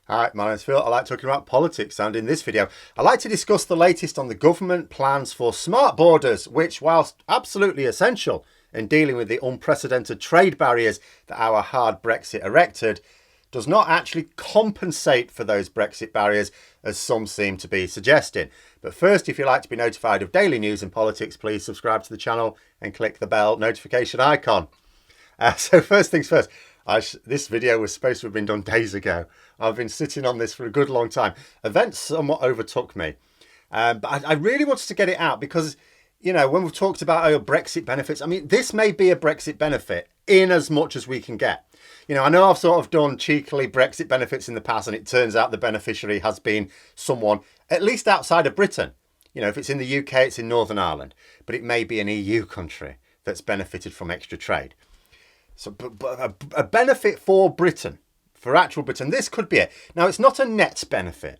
Hi, my name's Phil. I like talking about politics, and in this video, I like to discuss the latest on the government plans for smart borders, which, whilst absolutely essential in dealing with the unprecedented trade barriers that our hard Brexit erected, does not actually compensate for those Brexit barriers, as some seem to be suggesting. But first, if you'd like to be notified of daily news and politics, please subscribe to the channel and click the bell notification icon. So first things first, this video was supposed to have been done days ago. I've been sitting on this for a good long time. Events somewhat overtook me. But I really wanted to get it out because, you know, when we've talked about Brexit benefits, I mean, this may be a Brexit benefit in as much as we can get. You know, I know I've sort of done cheekily Brexit benefits in the past, and it turns out the beneficiary has been someone, at least outside of Britain. You know, if it's in the UK, it's in Northern Ireland, but it may be an EU country that's benefited from extra trade. So a benefit for Britain, for actual Britain, this could be it. Now, it's not a net benefit.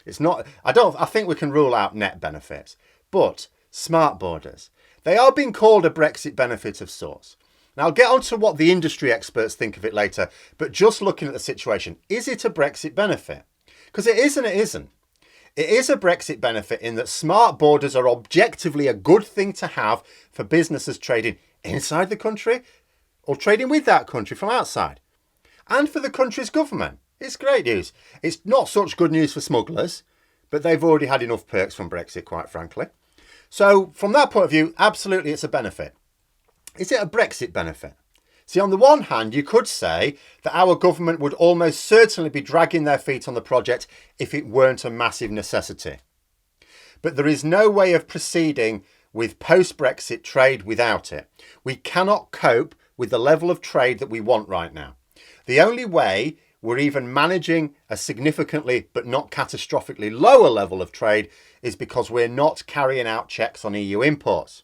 It's not, I think we can rule out net benefits, but smart borders, they are being called a Brexit benefit of sorts. Now, I'll get on to what the industry experts think of it later, but just looking at the situation, is it a Brexit benefit? Because it is and it isn't. It is a Brexit benefit in that smart borders are objectively a good thing to have for businesses trading inside the country or trading with that country from outside. And for the country's government, it's great news. It's not such good news for smugglers, but they've already had enough perks from Brexit, quite frankly. So from that point of view, absolutely it's a benefit. Is it a Brexit benefit? See, on the one hand, you could say that our government would almost certainly be dragging their feet on the project if it weren't a massive necessity. But there is no way of proceeding with post-Brexit trade without it. We cannot cope with the level of trade that we want right now. The only way we're even managing a significantly but not catastrophically lower level of trade is because we're not carrying out checks on EU imports.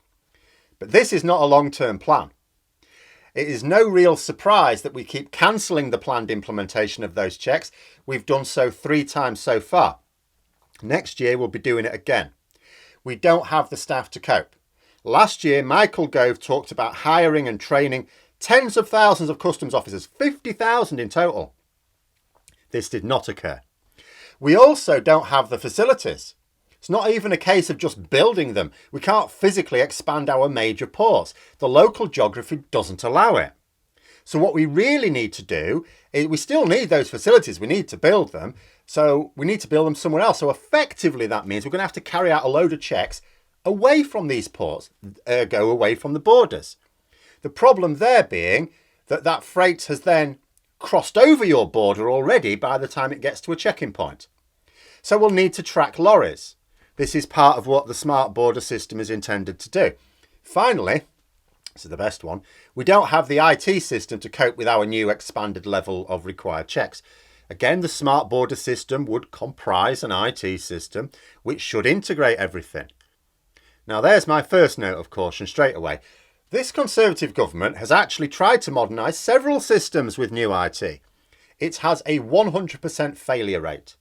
But this is not a long-term plan. It is no real surprise that we keep cancelling the planned implementation of those checks. We've done so 3 times so far. Next year we'll be doing it again. We don't have the staff to cope. Last year, Michael Gove talked about hiring and training tens of thousands of customs officers, 50,000 in total. This did not occur. We also don't have the facilities. It's not even a case of just building them. We can't physically expand our major ports. The local geography doesn't allow it. So what we really need to do is we still need those facilities. We need to build them. So we need to build them somewhere else. So effectively that means we're going to have to carry out a load of checks away from these ports, ergo away from the borders. The problem there being that that freight has then crossed over your border already by the time it gets to a checking point. So we'll need to track lorries. This is part of what the smart border system is intended to do. Finally, this is the best one, we don't have the IT system to cope with our new expanded level of required checks. Again, the smart border system would comprise an IT system which should integrate everything. Now there's my first note of caution straight away. This Conservative government has actually tried to modernise several systems with new IT. It has a 100% failure rate.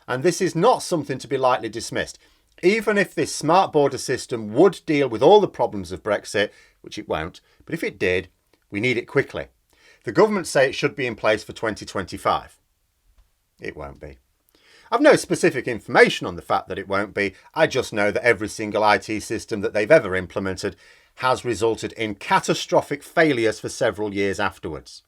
And this is not something to be lightly dismissed. Even if this smart border system would deal with all the problems of Brexit, which it won't, but if it did, we need it quickly. The government say it should be in place for 2025. It won't be. I've no specific information on the fact that it won't be. I just know that every single IT system that they've ever implemented has resulted in catastrophic failures for several years afterwards.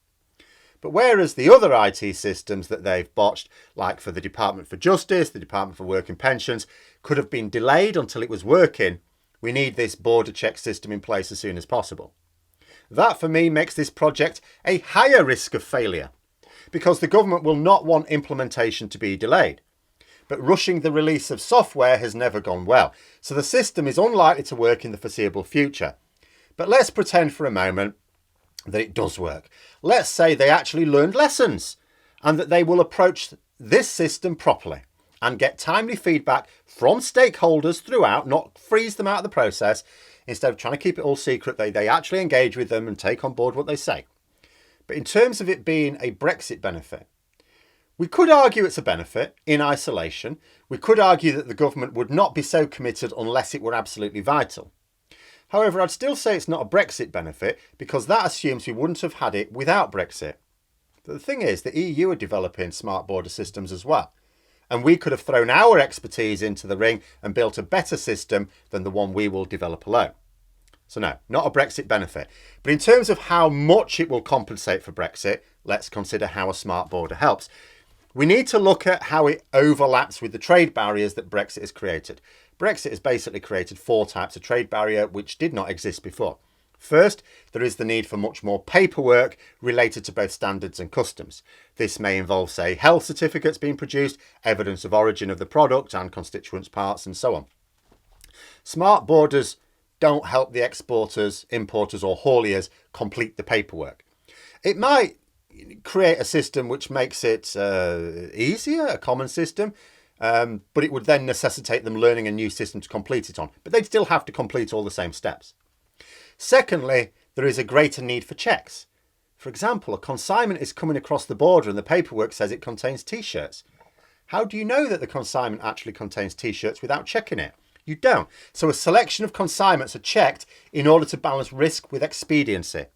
But whereas the other IT systems that they've botched, like for the Department for Justice, the Department for Work and Pensions, could have been delayed until it was working, we need this border check system in place as soon as possible. That for me makes this project a higher risk of failure, because the government will not want implementation to be delayed. But rushing the release of software has never gone well, so the system is unlikely to work in the foreseeable future. But let's pretend for a moment that it does work. Let's say they actually learned lessons and that they will approach this system properly and get timely feedback from stakeholders throughout, not freeze them out of the process. Instead of trying to keep it all secret, they actually engage with them and take on board what they say. But in terms of it being a Brexit benefit, we could argue it's a benefit in isolation. We could argue that the government would not be so committed unless it were absolutely vital. However, I'd still say it's not a Brexit benefit because that assumes we wouldn't have had it without Brexit. But the thing is, the EU are developing smart border systems as well. And we could have thrown our expertise into the ring and built a better system than the one we will develop alone. So no, not a Brexit benefit. But in terms of how much it will compensate for Brexit, let's consider how a smart border helps. We need to look at how it overlaps with the trade barriers that Brexit has created. Brexit has basically created 4 types of trade barrier which did not exist before. First, there is the need for much more paperwork related to both standards and customs. This may involve, say, health certificates being produced, evidence of origin of the product and constituent parts, and so on. Smart borders don't help the exporters, importers or hauliers complete the paperwork. It might create a system which makes it easier, a common system, but it would then necessitate them learning a new system to complete it on. But they'd still have to complete all the same steps. Secondly, there is a greater need for checks. For example, a consignment is coming across the border and the paperwork says it contains t-shirts. How do you know that the consignment actually contains t-shirts without checking it? You don't. So a selection of consignments are checked in order to balance risk with expediency.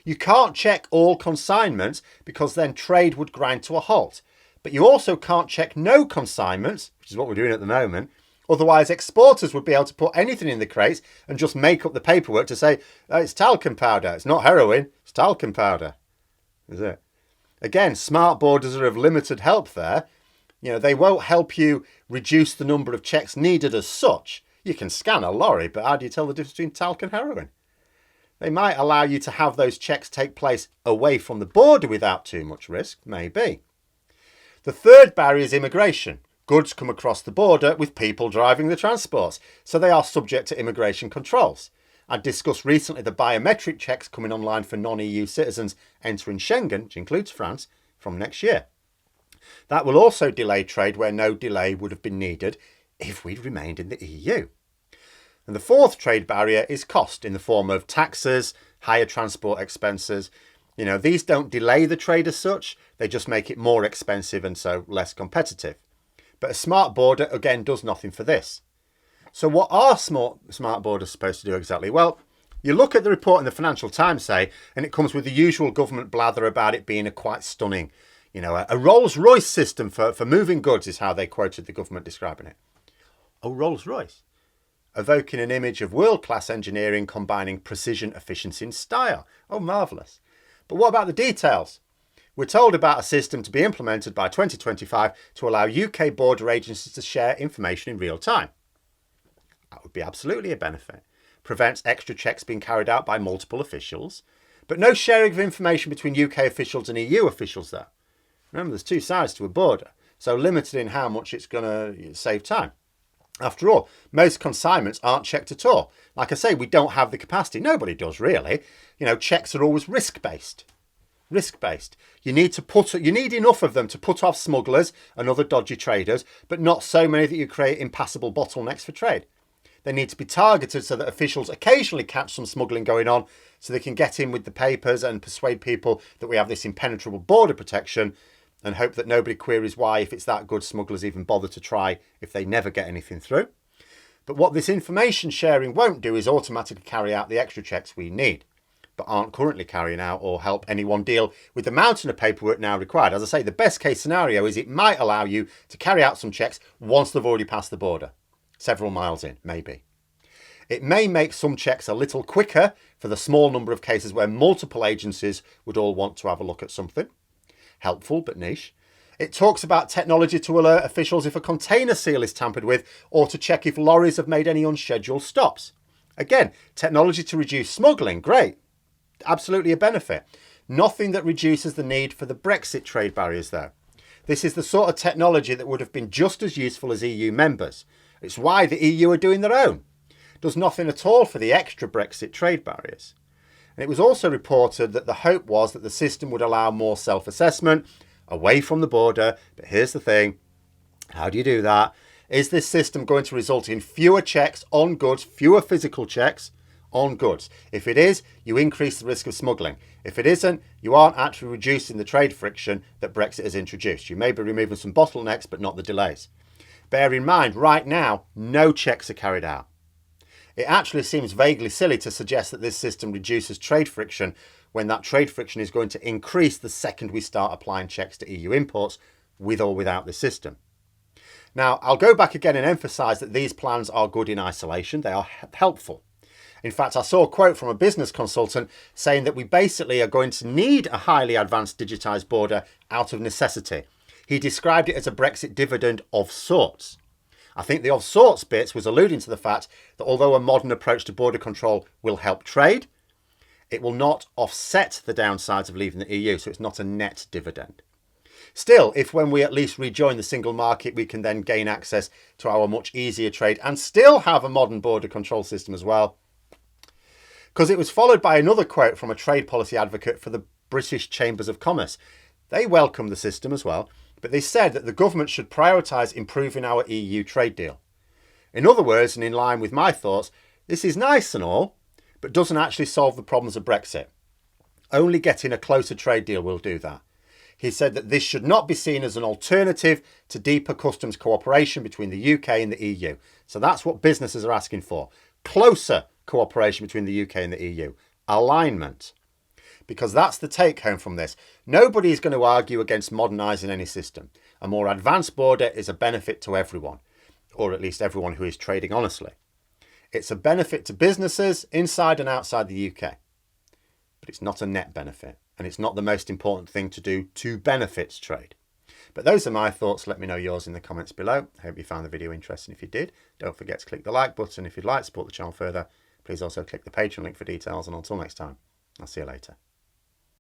You can't check all consignments because then trade would grind to a halt. But you also can't check no consignments, which is what we're doing at the moment. Otherwise, exporters would be able to put anything in the crates and just make up the paperwork to say, oh, it's talcum powder. It's not heroin, it's talcum powder. Is it? Again, smart borders are of limited help there. You know, they won't help you reduce the number of checks needed as such. You can scan a lorry, but how do you tell the difference between talc and heroin? They might allow you to have those checks take place away from the border without too much risk, maybe. The third barrier is immigration. Goods come across the border with people driving the transports, so they are subject to immigration controls. I discussed recently the biometric checks coming online for non-EU citizens entering Schengen, which includes France, from next year. That will also delay trade where no delay would have been needed if we'd remained in the EU. And the fourth trade barrier is cost in the form of taxes, higher transport expenses. You know, these don't delay the trade as such, they just make it more expensive and so less competitive. But a smart border, again, does nothing for this. So what are smart borders supposed to do exactly? Well, you look at the report in the Financial Times, say, and it comes with the usual government blather about it being a quite stunning, you know, a Rolls-Royce system for moving goods is how they quoted the government describing it. Oh, Rolls-Royce. Evoking an image of world-class engineering combining precision, efficiency and style. Oh, marvellous. But what about the details? We're told about a system to be implemented by 2025 to allow UK border agencies to share information in real time. That would be absolutely a benefit. Prevents extra checks being carried out by multiple officials, but no sharing of information between UK officials and EU officials there. Remember, there's 2 sides to a border, so limited in how much it's going to save time. After all, most consignments aren't checked at all. Like I say, we don't have the capacity. Nobody does really. You know, checks are always risk-based. Risk-based. You need enough of them to put off smugglers and other dodgy traders, but not so many that you create impassable bottlenecks for trade. They need to be targeted so that officials occasionally catch some smuggling going on so they can get in with the papers and persuade people that we have this impenetrable border protection and hope that nobody queries why, if it's that good, smugglers even bother to try if they never get anything through. But what this information sharing won't do is automatically carry out the extra checks we need, but aren't currently carrying out or help anyone deal with the mountain of paperwork now required. As I say, the best case scenario is it might allow you to carry out some checks once they've already passed the border, several miles in, maybe. It may make some checks a little quicker for the small number of cases where multiple agencies would all want to have a look at something. Helpful, but niche. It talks about technology to alert officials if a container seal is tampered with or to check if lorries have made any unscheduled stops. Again, technology to reduce smuggling, great. Absolutely a benefit. Nothing that reduces the need for the Brexit trade barriers though. This is the sort of technology that would have been just as useful as EU members. It's why the EU are doing their own. Does nothing at all for the extra Brexit trade barriers. And it was also reported that the hope was that the system would allow more self-assessment away from the border. But here's the thing. How do you do that? Is this system going to result in fewer checks on goods, fewer physical checks on goods? If it is, you increase the risk of smuggling. If it isn't, you aren't actually reducing the trade friction that Brexit has introduced. You may be removing some bottlenecks, but not the delays. Bear in mind, right now, no checks are carried out. It actually seems vaguely silly to suggest that this system reduces trade friction when that trade friction is going to increase the second we start applying checks to EU imports, with or without the system. Now, I'll go back again and emphasise that these plans are good in isolation. They are helpful. In fact, I saw a quote from a business consultant saying that we basically are going to need a highly advanced digitised border out of necessity. He described it as a Brexit dividend of sorts. I think the of sorts bits was alluding to the fact that although a modern approach to border control will help trade, it will not offset the downsides of leaving the EU, so it's not a net dividend. Still, if when we at least rejoin the single market, we can then gain access to our much easier trade and still have a modern border control system as well. Because it was followed by another quote from a trade policy advocate for the British Chambers of Commerce. They welcomed the system as well, but they said that the government should prioritise improving our EU trade deal. In other words, and in line with my thoughts, this is nice and all, but doesn't actually solve the problems of Brexit. Only getting a closer trade deal will do that. He said that this should not be seen as an alternative to deeper customs cooperation between the UK and the EU. So that's what businesses are asking for. Closer cooperation between the UK and the EU. Alignment. Because that's the take home from this. Nobody is going to argue against modernising any system. A more advanced border is a benefit to everyone, or at least everyone who is trading honestly. It's a benefit to businesses inside and outside the UK. But it's not a net benefit, and it's not the most important thing to do to benefit trade. But those are my thoughts. Let me know yours in the comments below. I hope you found the video interesting. If you did, don't forget to click the like button. If you'd like to support the channel further, please also click the Patreon link for details. And until next time, I'll see you later.